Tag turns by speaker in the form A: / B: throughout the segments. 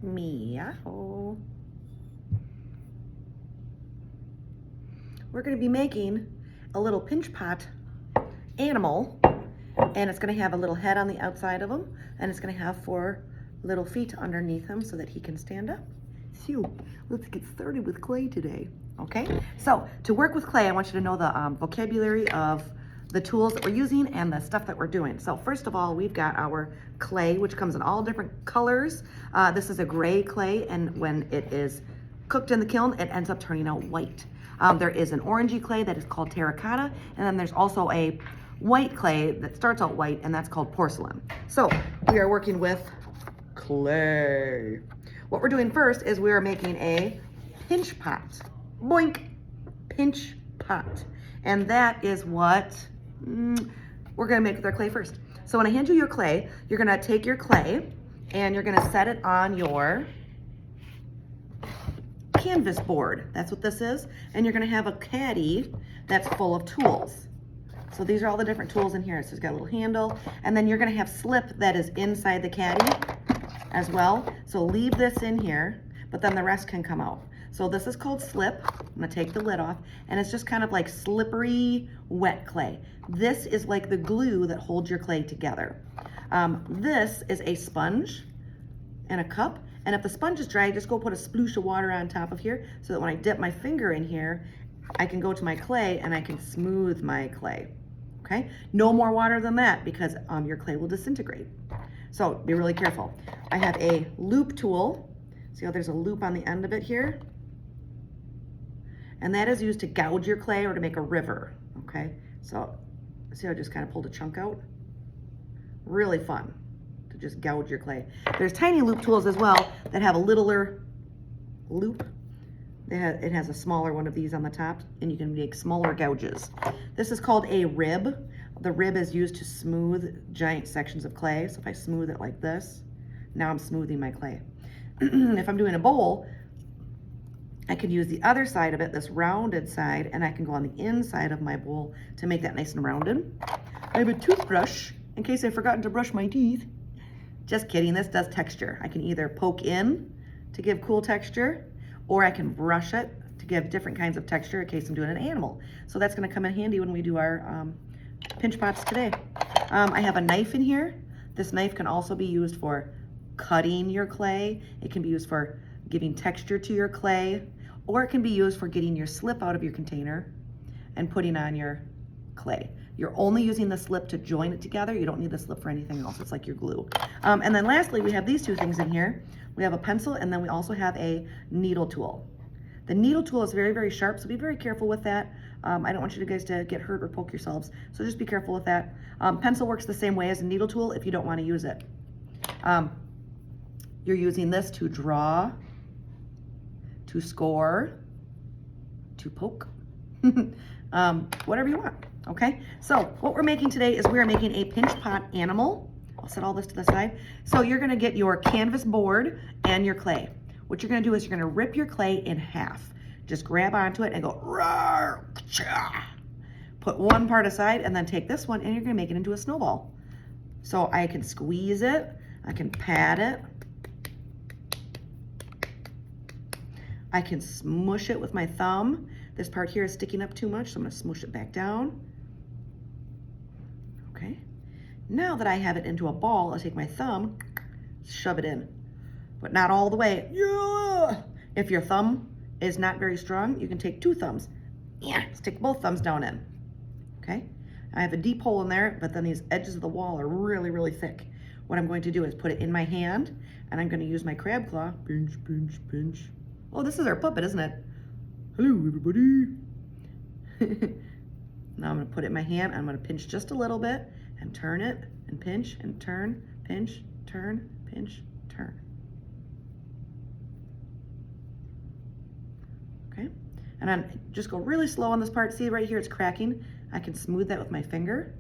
A: Meow. We're going to be making a little pinch pot animal, and it's going to have a little head on the outside of him, and it's going to have 4 little feet underneath him so that he can stand up. So let's get started with clay today. Okay, so to work with clay, I want you to know the vocabulary of the tools that we're using and the stuff that we're doing. So first of all, we've got our clay, which comes in all different colors. This is a gray clay, and when it is cooked in the kiln, it ends up turning out white. There is an orangey clay that is called terracotta, and then there's also a white clay that starts out white, and that's called porcelain. So we are working with clay. What we're doing first is we are making a pinch pot. Boink, pinch pot. And that is what we're gonna make with our clay first. So when I hand you your clay, you're gonna take your clay and you're gonna set it on your canvas board. That's what this is. And you're gonna have a caddy that's full of tools. So these are all the different tools in here. So it's got a little handle, and then you're gonna have slip that is inside the caddy as well. So leave this in here, but then the rest can come out. So this is called slip. I'm gonna take the lid off, and it's just kind of like slippery, wet clay. This is like the glue that holds your clay together. This is a sponge and a cup, and if the sponge is dry, just go put a sploosh of water on top of here so that when I dip my finger in here, I can go to my clay and I can smooth my clay, okay? No more water than that because your clay will disintegrate. So be really careful. I have a loop tool. See how there's a loop on the end of it here? And that is used to gouge your clay or to make a river, okay? So see how I just kind of pulled a chunk out? Really fun to just gouge your clay. There's tiny loop tools as well that have a littler loop. It has a smaller one of these on the top, and you can make smaller gouges. This is called a rib. The rib is used to smooth giant sections of clay. So if I smooth it like this, now I'm smoothing my clay. If I'm doing a bowl, I can use the other side of it, this rounded side, and I can go on the inside of my bowl to make that nice and rounded. I have a toothbrush in case I've forgotten to brush my teeth. Just kidding, this does texture. I can either poke in to give cool texture, or I can brush it to give different kinds of texture in case I'm doing an animal. So that's gonna come in handy when we do our pinch pots today. I have a knife in here. This knife can also be used for cutting your clay. It can be used for giving texture to your clay, or it can be used for getting your slip out of your container and putting on your clay. You're only using the slip to join it together. You don't need the slip for anything else. It's like your glue. And then lastly, we have these 2 things in here. We have a pencil, and then we also have a needle tool. The needle tool is very, very sharp, so be very careful with that. I don't want you guys to get hurt or poke yourselves, so just be careful with that. Pencil works the same way as a needle tool if you don't want to use it. You're using this to draw, to score, to poke, whatever you want, okay? So what we're making today is we are making a pinch pot animal. I'll set all this to the side. So you're gonna get your canvas board and your clay. What you're gonna do is you're gonna rip your clay in half. Just grab onto it and go, rawr, cha. Put one part aside and then take this one and you're gonna make it into a snowball. So I can squeeze it, I can pat it, I can smush it with my thumb. This part here is sticking up too much, so I'm gonna smush it back down. Okay. Now that I have it into a ball, I'll take my thumb, shove it in, but not all the way. Yeah. If your thumb is not very strong, you can take 2 thumbs. Yeah, stick both thumbs down in. Okay. I have a deep hole in there, but then these edges of the wall are really, really thick. What I'm going to do is put it in my hand, and I'm going to use my crab claw. Pinch, pinch, pinch. Oh, this is our puppet, isn't it? Hello, everybody. Now I'm going to put it in my hand. I'm going to pinch just a little bit and turn it and pinch and turn, pinch, turn, pinch, turn. Okay. And then just go really slow on this part. See right here, it's cracking. I can smooth that with my finger.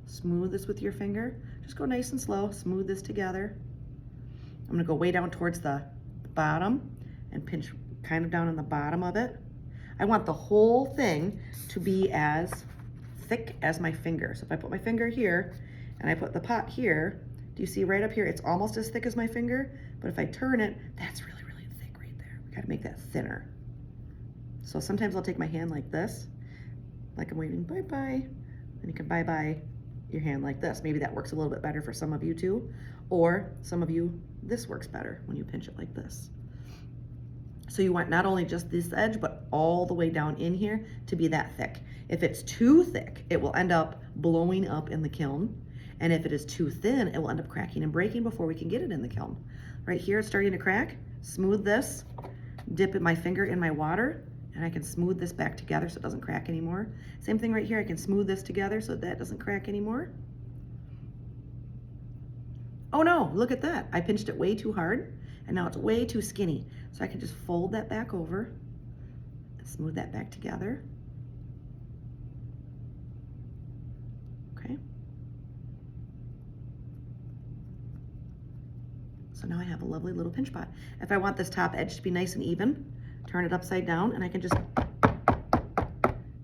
A: Smooth this with your finger. Just go nice and slow. Smooth this together. I'm going to go way down towards the bottom and pinch kind of down on the bottom of it. I want the whole thing to be as thick as my finger. So if I put my finger here and I put the pot here, Do you see right up here? It's almost as thick as my finger, but if I turn it, that's really, really thick right there. We gotta make that thinner. So sometimes I'll take my hand like this, like I'm waving bye-bye, and you can bye-bye your hand like this. Maybe that works a little bit better for some of you too, or some of you, this works better when you pinch it like this. So you want not only just this edge, but all the way down in here to be that thick. If it's too thick, it will end up blowing up in the kiln. And if it is too thin, it will end up cracking and breaking before we can get it in the kiln. Right here, it's starting to crack. Smooth this, dip my finger in my water, and I can smooth this back together so it doesn't crack anymore. Same thing right here, I can smooth this together so that doesn't crack anymore. Oh no, look at that. I pinched it way too hard, and now it's way too skinny. So I can just fold that back over and smooth that back together. Okay. So now I have a lovely little pinch pot. If I want this top edge to be nice and even, turn it upside down and I can just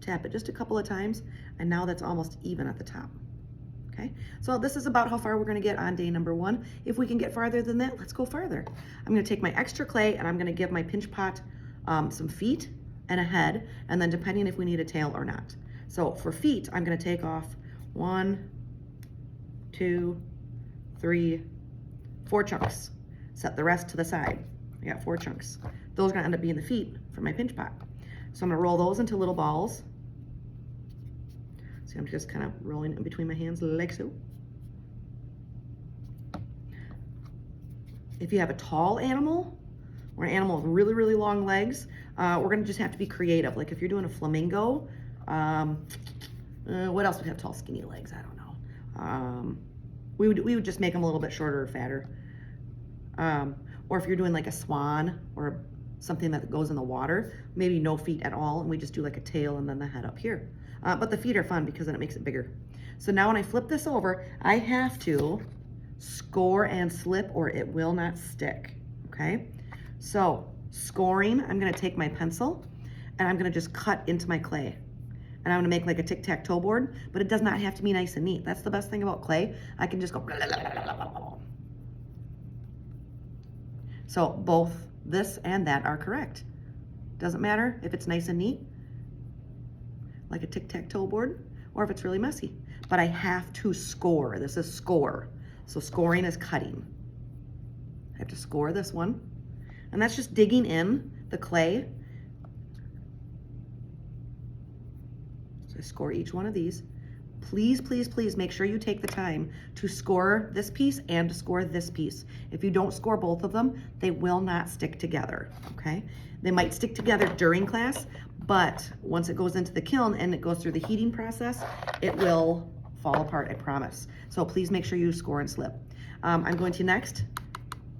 A: tap it just a couple of times, and now that's almost even at the top. Okay, so this is about how far we're gonna get on day number 1. If we can get farther than that, let's go farther. I'm gonna take my extra clay and I'm gonna give my pinch pot some feet and a head, and then depending if we need a tail or not. So for feet, I'm gonna take off 1, 2, 3, 4 chunks. Set the rest to the side. I got 4 chunks. Those are gonna end up being the feet for my pinch pot. So I'm gonna roll those into little balls. See, I'm just kind of rolling in between my hands like so. If you have a tall animal or an animal with really, really long legs, we're gonna just have to be creative. Like if you're doing a flamingo, what else would have tall, skinny legs? I don't know. We would just make them a little bit shorter or fatter. Or if you're doing like a swan or something that goes in the water, maybe no feet at all, and we just do like a tail and then the head up here. But the feet are fun because then it makes it bigger. So now when I flip this over, I have to score and slip or it will not stick, okay? So scoring, I'm gonna take my pencil and I'm gonna just cut into my clay. And I'm gonna make like a tic-tac-toe board, but it does not have to be nice and neat. That's the best thing about clay. I can just go. So both this and that are correct. Doesn't matter if it's nice and neat, like a tic-tac-toe board, or if it's really messy. But I have to score. This is score. So scoring is cutting. I have to score this one. And that's just digging in the clay. So I score each one of these. Please, please, please make sure you take the time to score this piece and to score this piece. If you don't score both of them, they will not stick together, okay? They might stick together during class, but once it goes into the kiln and it goes through the heating process, it will fall apart, I promise. So please make sure you score and slip. I'm going to next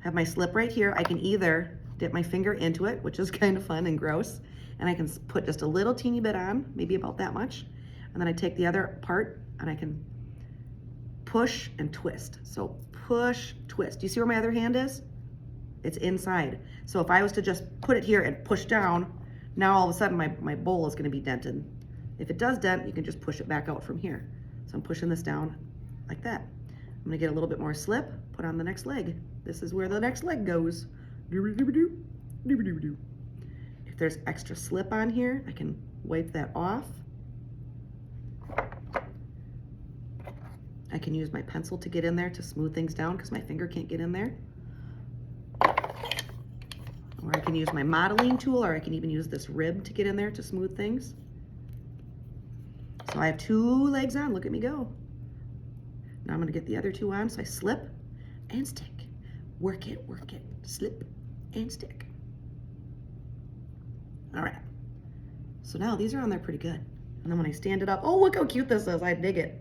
A: have my slip right here. I can either dip my finger into it, which is kind of fun and gross, and I can put just a little teeny bit on, maybe about that much. And then I take the other part and I can push and twist. So push, twist. Do you see where my other hand is? It's inside. So if I was to just put it here and push down, now all of a sudden my bowl is gonna be dented. If it does dent, you can just push it back out from here. So I'm pushing this down like that. I'm gonna get a little bit more slip, put on the next leg. This is where the next leg goes. If there's extra slip on here, I can wipe that off. I can use my pencil to get in there to smooth things down because my finger can't get in there. Or I can use my modeling tool, or I can even use this rib to get in there to smooth things. So I have 2 legs on, look at me go. Now I'm gonna get the other 2 on, so I slip and stick. Work it, slip and stick. All right, so now these are on there pretty good. And then when I stand it up, oh, look how cute this is, I dig it.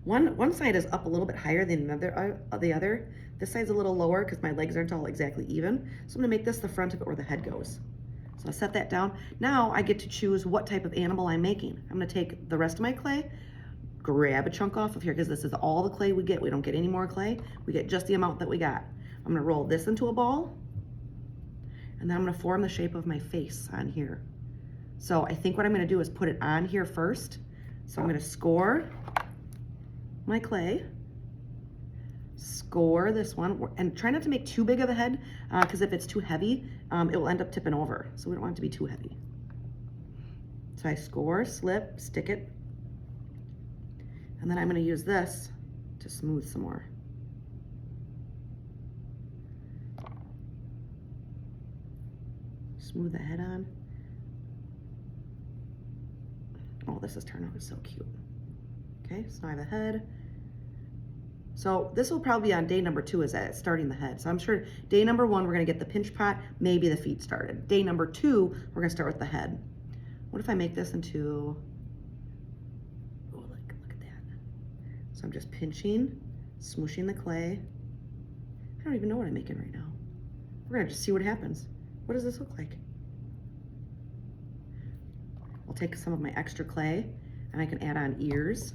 A: One side is up a little bit higher than the other. This side's a little lower because my legs aren't all exactly even. So I'm gonna make this the front of it where the head goes. So I set that down. Now I get to choose what type of animal I'm making. I'm gonna take the rest of my clay, grab a chunk off of here because this is all the clay we get. We don't get any more clay. We get just the amount that we got. I'm gonna roll this into a ball, and then I'm gonna form the shape of my face on here. So I think what I'm gonna do is put it on here first. So I'm gonna score my clay. score this one, and try not to make too big of a head, because if it's too heavy, it will end up tipping over. So we don't want it to be too heavy. So I score, slip, stick it, and then I'm going to use this to smooth some more. Smooth the head on. Oh, this is turning out so cute. Okay, so now I have a head. So this will probably be on day number 2 is at starting the head. So I'm sure day number 1, we're gonna get the pinch pot, maybe the feet started. Day number 2, we're gonna start with the head. What if I make this into, oh, look at that. So I'm just pinching, smooshing the clay. I don't even know what I'm making right now. We're gonna just see what happens. What does this look like? I'll take some of my extra clay and I can add on ears.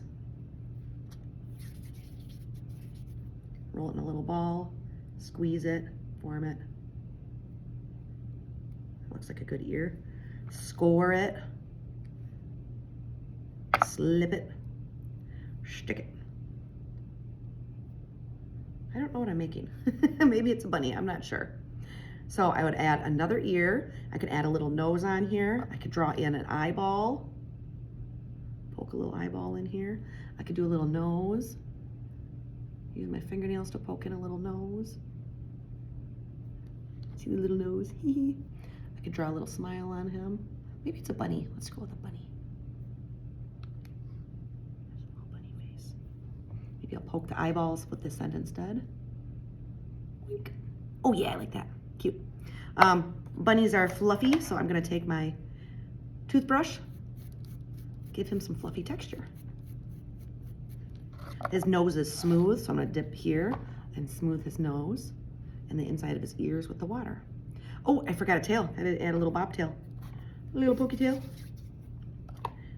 A: Roll it in a little ball, squeeze it, form it. Looks like a good ear. Score it, slip it, stick it. I don't know what I'm making. Maybe it's a bunny, I'm not sure. So I would add another ear. I could add a little nose on here. I could draw in an eyeball. Poke a little eyeball in here. I could do a little nose. Use my fingernails to poke in a little nose. See the little nose? I could draw a little smile on him. Maybe it's a bunny. Let's go with a bunny. There's a little bunny face. Maybe I'll poke the eyeballs with this end instead. Wink. Oh yeah, I like that. Cute. Bunnies are fluffy, so I'm gonna take my toothbrush, give him some fluffy texture. His nose is smooth, so I'm gonna dip here and smooth his nose and the inside of his ears with the water. Oh, I forgot a tail. I had to add a little bobtail, a little pokey tail.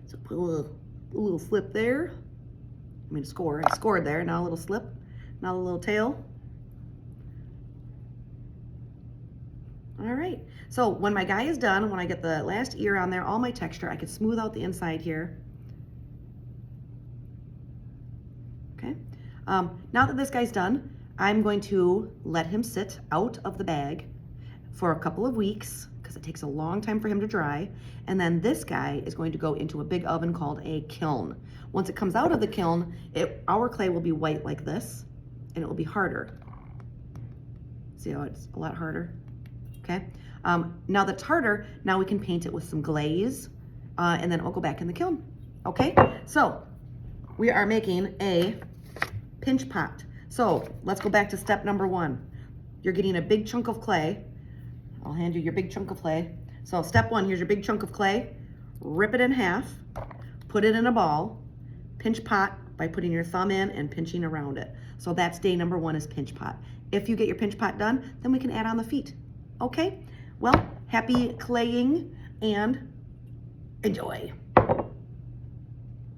A: So put a little slip there. I mean, score. I scored there. Now a little slip. Now a little tail. All right, so when my guy is done, when I get the last ear on there, all my texture, I can smooth out the inside here. Okay, now that this guy's done, I'm going to let him sit out of the bag for a couple of weeks because it takes a long time for him to dry. And then this guy is going to go into a big oven called a kiln. Once it comes out of the kiln, our clay will be white like this, and it will be harder. See how it's a lot harder? Okay, now that's harder, now we can paint it with some glaze, and then it will go back in the kiln. Okay, so we are making a pinch pot. So let's go back to step number 1. You're getting a big chunk of clay. I'll hand you your big chunk of clay. So step 1, here's your big chunk of clay. Rip it in half, put it in a ball, pinch pot by putting your thumb in and pinching around it. So that's day number 1 is pinch pot. If you get your pinch pot done, then we can add on the feet. Okay, well, happy claying and enjoy.